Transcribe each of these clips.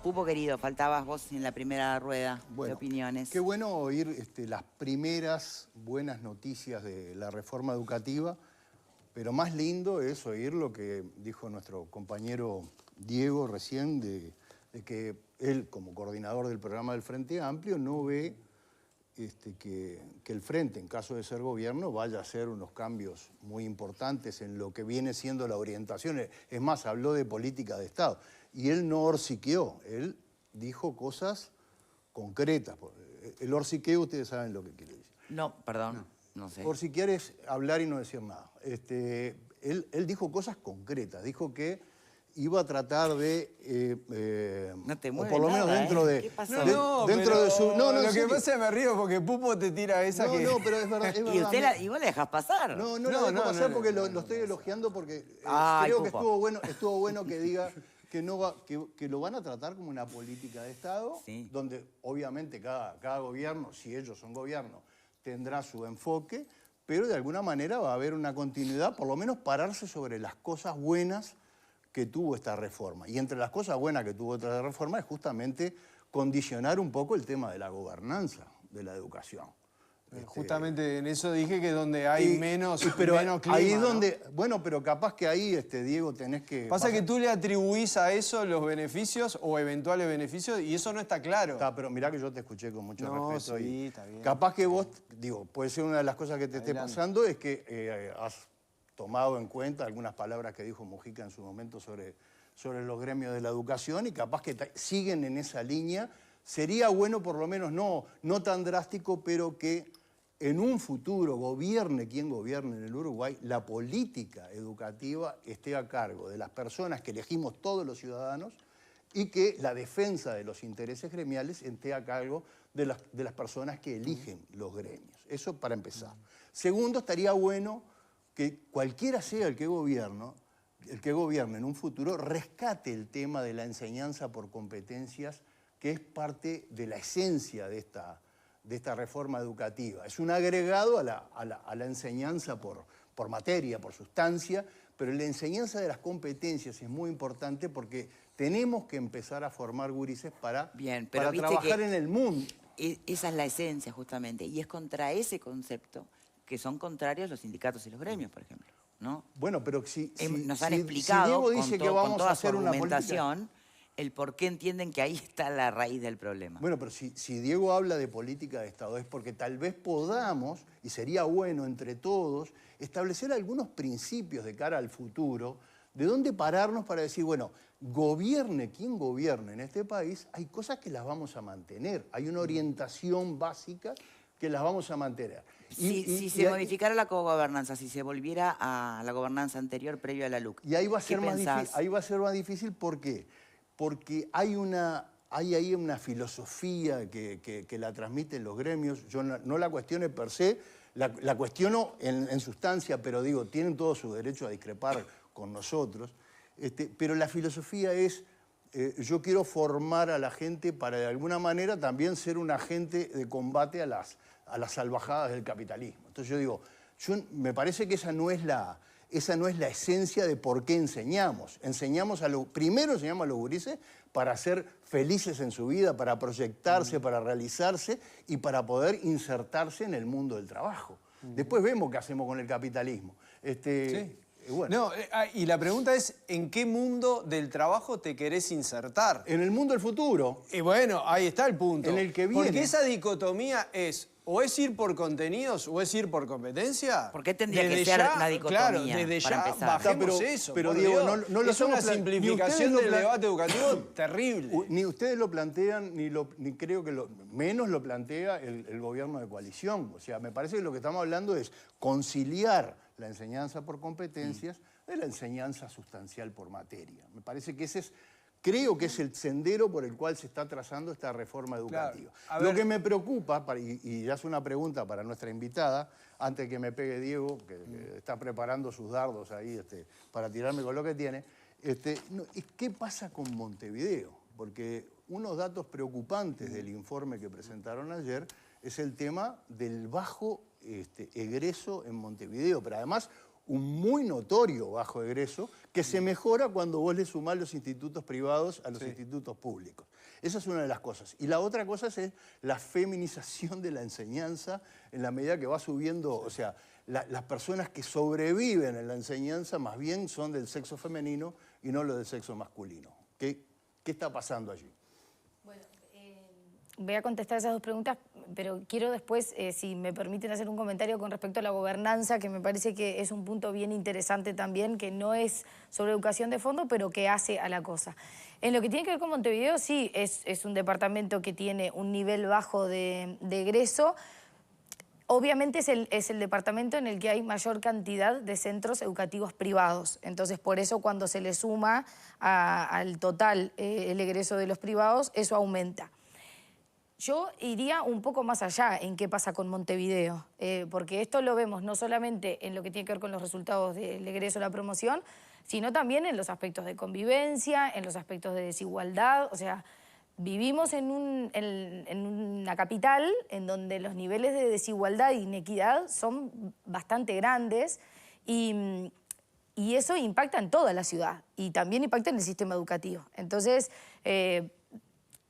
Pupo querido, faltabas vos en la primera rueda de opiniones. Qué bueno oír las primeras buenas noticias de la reforma educativa, pero más lindo es oír lo que dijo nuestro compañero Diego recién, de que él, como coordinador del programa del Frente Amplio, no ve que el Frente, en caso de ser gobierno, vaya a hacer unos cambios muy importantes en lo que viene siendo la orientación. Es más, habló de política de Estado. Y él no horsiqueó, él dijo cosas concretas. El horsiqueo, ustedes saben lo que quiere decir. No, perdón, no sé. Horsiquear es hablar y no decir nada. Él dijo cosas concretas, dijo que iba a tratar de... no te o mueves por lo menos nada, dentro de... ¿Qué pasó? dentro de su... No, lo que pasa es que me río porque Pupo te tira esa que... No, pero es verdad. Y usted y vos la dejás pasar. No la dejo pasar porque lo estoy elogiando porque creo que estuvo bueno que diga que, que lo van a tratar como una política de Estado, sí, donde obviamente cada gobierno, si ellos son gobierno, tendrá su enfoque, pero de alguna manera va a haber una continuidad, por lo menos pararse sobre las cosas buenas que tuvo esta reforma. Y entre las cosas buenas que tuvo esta reforma es justamente condicionar un poco el tema de la gobernanza de la educación. Justamente en eso dije que donde hay menos clima, ahí es donde, ¿no? Bueno, pero capaz que ahí, Diego, tenés que... Pasa que tú le atribuís a eso los beneficios o eventuales beneficios y eso no está claro. Pero mirá que yo te escuché con mucho respeto. Sí, y está bien. capaz que vos, digo, puede ser una de las cosas que te esté pasando es que has tomado en cuenta algunas palabras que dijo Mujica en su momento sobre los gremios de la educación y capaz que siguen en esa línea. Sería bueno, por lo menos, no tan drástico, pero que en un futuro gobierne quien gobierne en el Uruguay, la política educativa esté a cargo de las personas que elegimos todos los ciudadanos y que la defensa de los intereses gremiales esté a cargo de las personas que eligen los gremios. Eso para empezar. Segundo, estaría bueno que cualquiera sea el que gobierne en un futuro, rescate el tema de la enseñanza por competencias, que es parte de la esencia de esta reforma educativa. Es un agregado a la enseñanza por materia, por sustancia, pero la enseñanza de las competencias es muy importante porque tenemos que empezar a formar gurises para trabajar en el mundo. Esa es la esencia, justamente, y es contra ese concepto que son contrarios los sindicatos y los gremios, por ejemplo, ¿no? Bueno, pero nos han explicado Diego dice que vamos a hacer una argumentación el por qué entienden que ahí está la raíz del problema. Bueno, pero si Diego habla de política de Estado es porque tal vez podamos, y sería bueno entre todos, establecer algunos principios de cara al futuro, de dónde pararnos para decir, bueno, gobierne quien gobierne en este país, hay cosas que las vamos a mantener, hay una orientación básica que las vamos a mantener. Si se modificara la cogobernanza, si se volviera a la gobernanza anterior previo a la LUC, y ahí va a ser más difícil. Ahí va a ser más difícil, ¿por qué? Porque hay ahí una filosofía que la transmiten los gremios. Yo no la cuestiono per se, la cuestiono en sustancia, pero digo, tienen todo su derecho a discrepar con nosotros. Pero la filosofía es, yo quiero formar a la gente para de alguna manera también ser un agente de combate a las salvajadas del capitalismo. Entonces yo digo, me parece que esa no es la esencia de por qué enseñamos. Primero enseñamos a los gurises para ser felices en su vida, para proyectarse, para realizarse y para poder insertarse en el mundo del trabajo. Después vemos qué hacemos con el capitalismo. Sí. Bueno. Y la pregunta es, ¿en qué mundo del trabajo te querés insertar? En el mundo del futuro. Y bueno, ahí está el punto. En el que viene. Porque esa dicotomía es, o es ir por contenidos o es ir por competencia. ¿Por qué tendría que ser una dicotomía? Claro, desde ya bajemos eso. Pero Diego, no es una simplificación del debate educativo terrible. Ni ustedes lo plantean, ni creo que menos lo plantea el gobierno de coalición. O sea, me parece que lo que estamos hablando es conciliar la enseñanza por competencias de la enseñanza sustancial por materia. Me parece que creo que es el sendero por el cual se está trazando esta reforma educativa. Claro. Lo que me preocupa, y ya es una pregunta para nuestra invitada, antes que me pegue Diego, que está preparando sus dardos ahí para tirarme con lo que tiene, es ¿qué pasa con Montevideo? Porque unos datos preocupantes del informe que presentaron ayer es el tema del bajo egreso en Montevideo, pero además un muy notorio bajo egreso que se mejora cuando vos le sumás los institutos privados a los institutos públicos. Esa es una de las cosas. Y la otra cosa es la feminización de la enseñanza en la medida que va subiendo, o sea, las personas que sobreviven en la enseñanza más bien son del sexo femenino y no los del sexo masculino. ¿Qué está pasando allí? Bueno, voy a contestar esas dos preguntas, pero quiero después, si me permiten, hacer un comentario con respecto a la gobernanza, que me parece que es un punto bien interesante también, que no es sobre educación de fondo, pero que hace a la cosa. En lo que tiene que ver con Montevideo, sí, es un departamento que tiene un nivel bajo de egreso. Obviamente es el departamento en el que hay mayor cantidad de centros educativos privados. Entonces, por eso cuando se le suma al total el egreso de los privados, eso aumenta. Yo iría un poco más allá en qué pasa con Montevideo, porque esto lo vemos no solamente en lo que tiene que ver con los resultados del egreso o la promoción, sino también en los aspectos de convivencia, en los aspectos de desigualdad. O sea, vivimos en una capital en donde los niveles de desigualdad e inequidad son bastante grandes y eso impacta en toda la ciudad y también impacta en el sistema educativo. Entonces,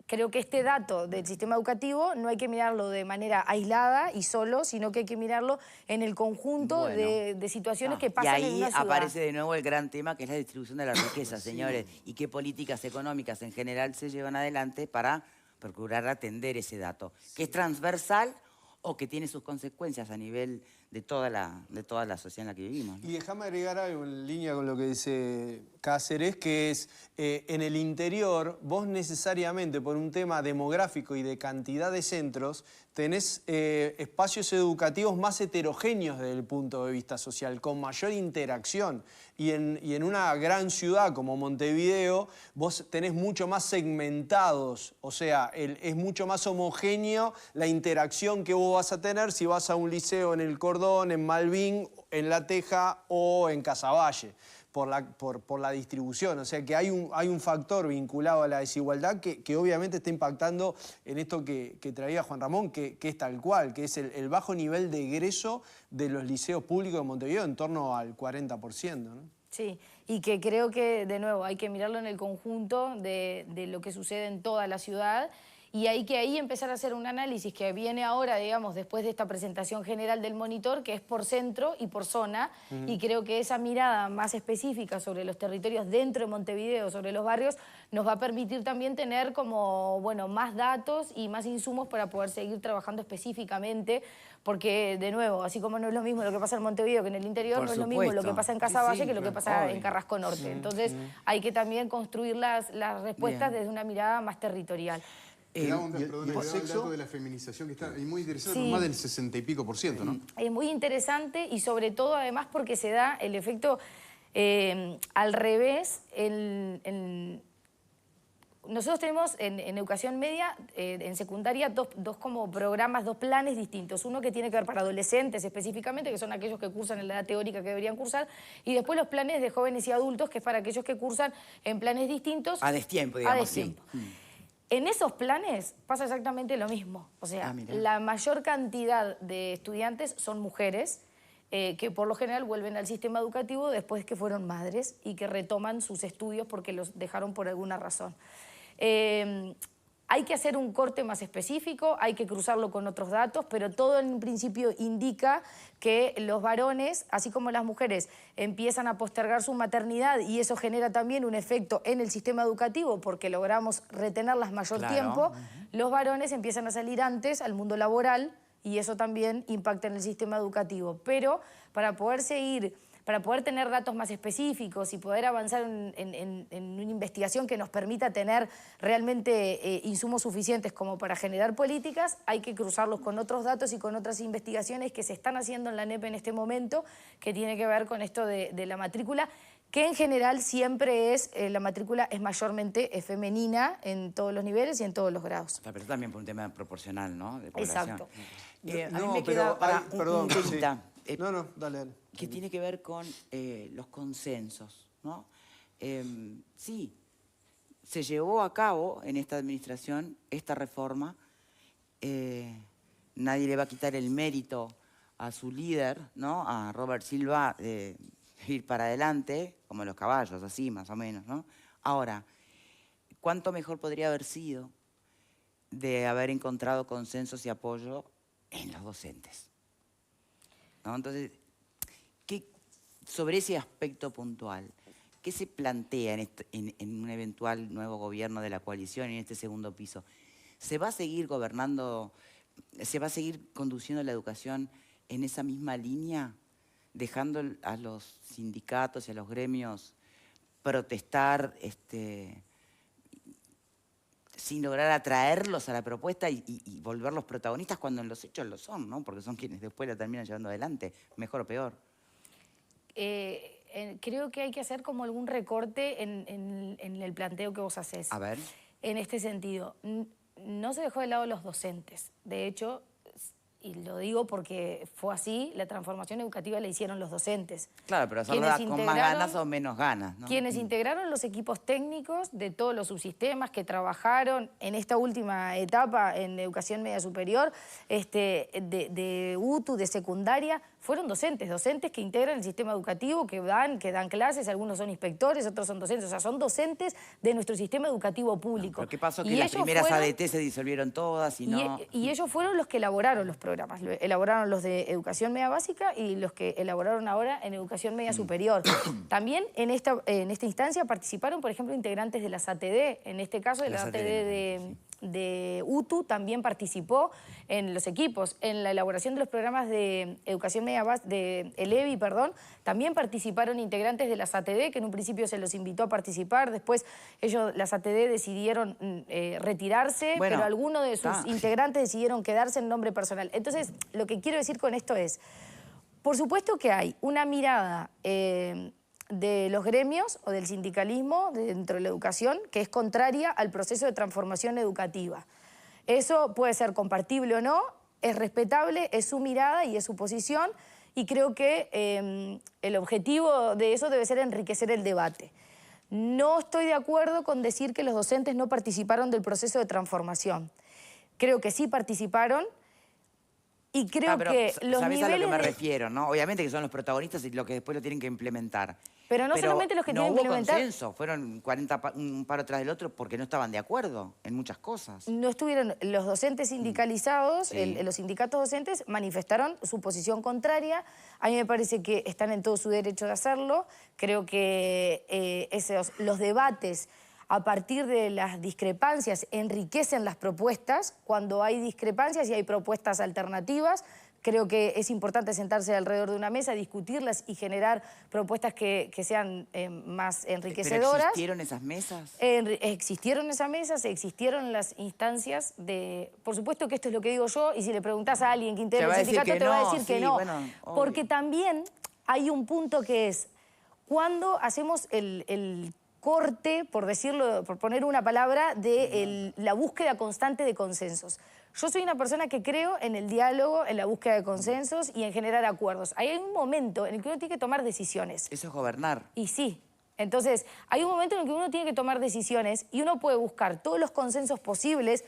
creo que este dato del sistema educativo no hay que mirarlo de manera aislada y solo, sino que hay que mirarlo en el conjunto de situaciones que pasan en una ciudad. Y ahí aparece de nuevo el gran tema, que es la distribución de la riqueza, señores, y qué políticas económicas en general se llevan adelante para procurar atender ese dato, que es transversal o que tiene sus consecuencias a nivel de toda la sociedad en la que vivimos, ¿no? Y déjame agregar algo en línea con lo que dice Cáceres, que es en el interior vos necesariamente por un tema demográfico y de cantidad de centros tenés espacios educativos más heterogéneos desde el punto de vista social, con mayor interacción. Y en una gran ciudad como Montevideo vos tenés mucho más segmentados, o sea, es mucho más homogéneo la interacción que vos vas a tener si vas a un liceo en el Cordón, en Malvin, en La Teja o en Casaballe. Por la distribución, o sea que hay un factor vinculado a la desigualdad que obviamente está impactando en esto que traía Juan Ramón, que es tal cual, que es el bajo nivel de egreso de los liceos públicos de Montevideo, en torno al 40%, ¿no? Sí, y que creo que, de nuevo, hay que mirarlo en el conjunto de lo que sucede en toda la ciudad. Y hay que ahí empezar a hacer un análisis que viene ahora, digamos, después de esta presentación general del monitor, que es por centro y por zona. Y creo que esa mirada más específica sobre los territorios dentro de Montevideo, sobre los barrios, nos va a permitir también tener como, bueno, más datos y más insumos para poder seguir trabajando específicamente. Porque, de nuevo, así como no es lo mismo lo que pasa en Montevideo que en el interior, Por no es lo mismo lo que supuesto. pasa en Casaballe Sí, que lo que claro, pasa obvio. en Carrasco Norte. Entonces, hay que también construir las respuestas Bien. desde una mirada más territorial. Te daba un y el dato de la feminización que está muy interesante, Sí. más del 60 y pico %, ¿no? Es muy interesante y sobre todo además porque se da el efecto al revés. Nosotros tenemos en educación media, en secundaria, dos como programas, dos planes distintos. Uno que tiene que ver para adolescentes específicamente, que son aquellos que cursan en la edad teórica que deberían cursar, y después los planes de jóvenes y adultos, que es para aquellos que cursan en planes distintos. A destiempo, digamos, A destiempo. En esos planes pasa exactamente lo mismo. O sea, mirá. la mayor cantidad de estudiantes son mujeres que por lo general vuelven al sistema educativo después que fueron madres y que retoman sus estudios porque los dejaron por alguna razón. Hay que hacer un corte más específico, hay que cruzarlo con otros datos, pero todo en principio indica que los varones, así como las mujeres, empiezan a postergar su maternidad y eso genera también un efecto en el sistema educativo porque logramos retenerlas mayor Claro. tiempo. Los varones empiezan a salir antes al mundo laboral y eso también impacta en el sistema educativo. Pero para poder tener datos más específicos y poder avanzar en una investigación que nos permita tener realmente insumos suficientes como para generar políticas, hay que cruzarlos con otros datos y con otras investigaciones que se están haciendo en la ANEP en este momento, que tiene que ver con esto de la matrícula, que en general siempre la matrícula es mayormente femenina en todos los niveles y en todos los grados. O sea, pero también por un tema proporcional, ¿no? De población. Exacto. A mí me queda un temita, No, dale. que tiene que ver con los consensos, ¿no? Sí, se llevó a cabo en esta administración esta reforma. Nadie le va a quitar el mérito a su líder, ¿no? A Robert Silva, de ir para adelante, como los caballos, así más o menos, ¿no? Ahora, ¿cuánto mejor podría haber sido de haber encontrado consensos y apoyo en los docentes, ¿no? Entonces, sobre ese aspecto puntual, ¿qué se plantea en un eventual nuevo gobierno de la coalición en este segundo piso? ¿Se va a seguir gobernando, se va a seguir conduciendo la educación en esa misma línea, dejando a los sindicatos y a los gremios protestar sin lograr atraerlos a la propuesta y volverlos protagonistas cuando en los hechos lo son, ¿no? Porque son quienes después la terminan llevando adelante, mejor o peor? Creo que hay que hacer como algún recorte en el planteo que vos hacés. A ver. En este sentido, no se dejó de lado los docentes. De hecho, y lo digo porque fue así, la transformación educativa la hicieron los docentes. Claro, pero hacerla con más ganas o menos ganas, ¿no? Quienes integraron los equipos técnicos de todos los subsistemas que trabajaron en esta última etapa en educación media superior, de UTU, de secundaria, fueron docentes que integran el sistema educativo, que dan clases, algunos son inspectores, otros son docentes, o sea, son docentes de nuestro sistema educativo público. ¿Pero qué pasó? Que las primeras ADT se disolvieron todas y no... Y ellos fueron los que elaboraron los programas, elaboraron los de educación media básica y los que elaboraron ahora en educación media superior. También en esta instancia participaron, por ejemplo, integrantes de las ATD, en este caso de la ATD de UTU también participó en los equipos, en la elaboración de los programas de educación media básica, de ELEVI, perdón, también participaron integrantes de las ATD, que en un principio se los invitó a participar, después las ATD decidieron retirarse, pero algunos de sus integrantes decidieron quedarse en nombre personal. Entonces, lo que quiero decir con esto es, por supuesto que hay una mirada de los gremios o del sindicalismo dentro de la educación que es contraria al proceso de transformación educativa. Eso puede ser compartible o no, es respetable, es su mirada y es su posición y creo que el objetivo de eso debe ser enriquecer el debate. No estoy de acuerdo con decir que los docentes no participaron del proceso de transformación. Creo que sí participaron. Y creo que los ¿sabés niveles a lo que me refiero, no? Obviamente que son los protagonistas y los que después lo tienen que implementar. Pero no solamente los que tienen que implementar. No hubo consenso, fueron 40 un paro tras del otro porque no estaban de acuerdo en muchas cosas. No estuvieron los docentes sindicalizados, Sí. Los sindicatos docentes manifestaron su posición contraria. A mí me parece que están en todo su derecho de hacerlo. Creo que los debates a partir de las discrepancias enriquecen las propuestas. Cuando hay discrepancias y hay propuestas alternativas, creo que es importante sentarse alrededor de una mesa, discutirlas y generar propuestas que sean más enriquecedoras. ¿Pero existieron esas mesas? Existieron esas mesas, existieron las instancias de... Por supuesto que esto es lo que digo yo, y si le preguntás a alguien que integra el sindicato, te va a decir que no. Bueno, porque también hay un punto que es, cuando hacemos el corte, por decirlo, por poner una palabra, de la búsqueda constante de consensos. Yo soy una persona que creo en el diálogo, en la búsqueda de consensos y en generar acuerdos. Hay un momento en el que uno tiene que tomar decisiones. Eso es gobernar. Y sí. Entonces, hay un momento en el que uno tiene que tomar decisiones y uno puede buscar todos los consensos posibles,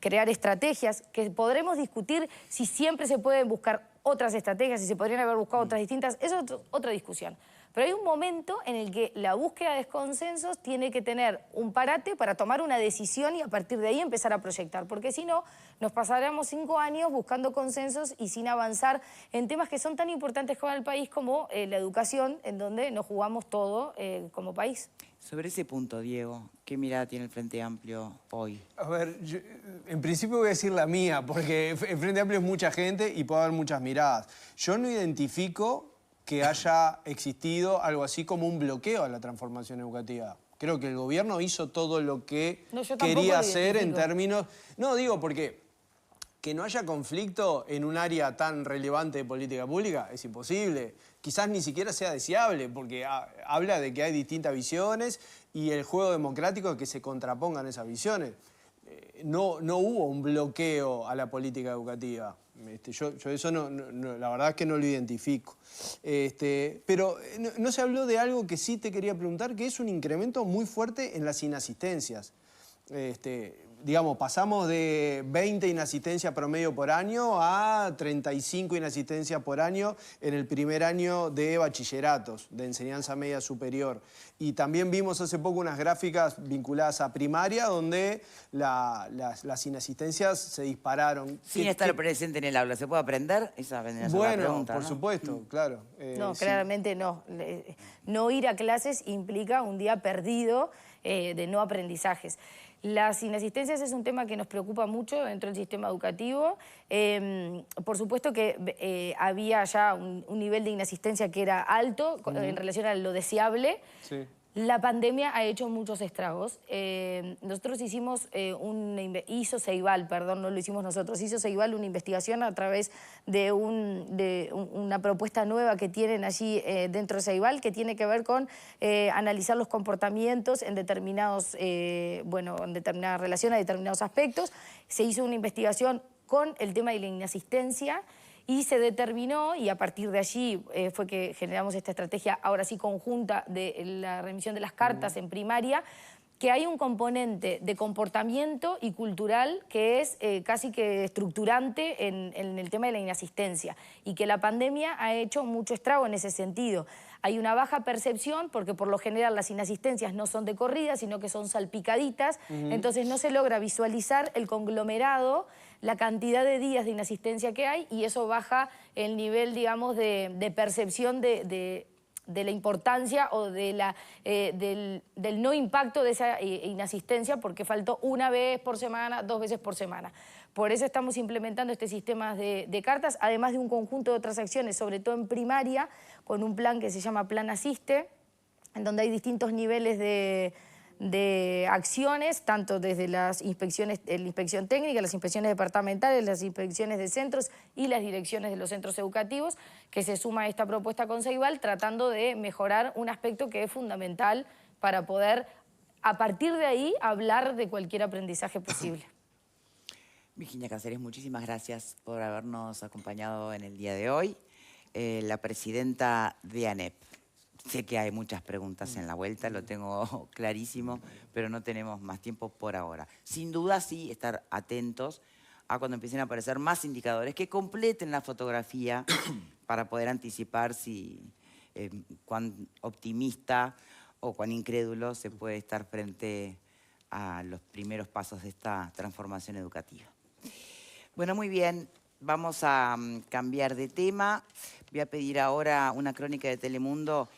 crear estrategias, que podremos discutir si siempre se pueden buscar otras estrategias, si se podrían haber buscado otras distintas. Eso es otra discusión. Pero hay un momento en el que la búsqueda de consensos tiene que tener un parate para tomar una decisión y a partir de ahí empezar a proyectar. Porque si no, nos pasaremos 5 años buscando consensos y sin avanzar en temas que son tan importantes para el país como la educación, en donde nos jugamos todo como país. Sobre ese punto, Diego, ¿qué mirada tiene el Frente Amplio hoy? A ver, yo, en principio voy a decir la mía, porque el Frente Amplio es mucha gente y puede haber muchas miradas. Yo no identifico que haya existido algo así como un bloqueo a la transformación educativa. Creo que el gobierno hizo todo lo que quería hacer en términos... No, digo porque que no haya conflicto en un área tan relevante de política pública es imposible. Quizás ni siquiera sea deseable, porque habla de que hay distintas visiones y el juego democrático es que se contrapongan esas visiones. No hubo un bloqueo a la política educativa. Yo eso la verdad es que no lo identifico. Pero no se habló de algo que sí te quería preguntar, que es un incremento muy fuerte en las inasistencias. digamos, pasamos de 20 inasistencias promedio por año a 35 inasistencias por año en el primer año de bachilleratos, de enseñanza media superior. Y también vimos hace poco unas gráficas vinculadas a primaria donde las inasistencias se dispararon. Sin estar presente en el aula, ¿se puede aprender? Esa vendría a ser la Bueno, pregunta, por ¿no? supuesto, claro. No, Sí. claramente no. No ir a clases implica un día perdido de no aprendizajes. Las inasistencias es un tema que nos preocupa mucho dentro del sistema educativo. Por supuesto que había ya un nivel de inasistencia que era alto en relación a lo deseable. Sí. La pandemia ha hecho muchos estragos. Nosotros hicimos hizo Ceibal, perdón, no lo hicimos nosotros, hizo Ceibal una investigación a través de una propuesta nueva que tienen allí dentro de Ceibal, que tiene que ver con analizar los comportamientos en determinadas relaciones, a determinados aspectos. Se hizo una investigación con el tema de la inasistencia y se determinó, y a partir de allí fue que generamos esta estrategia, ahora sí conjunta, de la remisión de las cartas en primaria, que hay un componente de comportamiento y cultural que es casi que estructurante en el tema de la inasistencia, y que la pandemia ha hecho mucho estrago en ese sentido. Hay una baja percepción porque por lo general las inasistencias no son de corrida, sino que son salpicaditas, entonces no se logra visualizar el conglomerado, la cantidad de días de inasistencia que hay, y eso baja el nivel, digamos, de percepción de la importancia o del no impacto de esa inasistencia, porque faltó una vez por semana, 2 veces por semana. Por eso estamos implementando este sistema de cartas, además de un conjunto de otras acciones, sobre todo en primaria, con un plan que se llama Plan Asiste, en donde hay distintos niveles de acciones, tanto desde las inspecciones, la inspección técnica, las inspecciones departamentales, las inspecciones de centros y las direcciones de los centros educativos, que se suma a esta propuesta con Ceibal, tratando de mejorar un aspecto que es fundamental para poder, a partir de ahí, hablar de cualquier aprendizaje posible. Virginia Cáceres, muchísimas gracias por habernos acompañado en el día de hoy. La presidenta de ANEP. Sé que hay muchas preguntas en la vuelta, lo tengo clarísimo, pero no tenemos más tiempo por ahora. Sin duda sí estar atentos a cuando empiecen a aparecer más indicadores que completen la fotografía para poder anticipar si cuán optimista o cuán incrédulo se puede estar frente a los primeros pasos de esta transformación educativa. Bueno, muy bien. Vamos a cambiar de tema. Voy a pedir ahora una crónica de Telemundo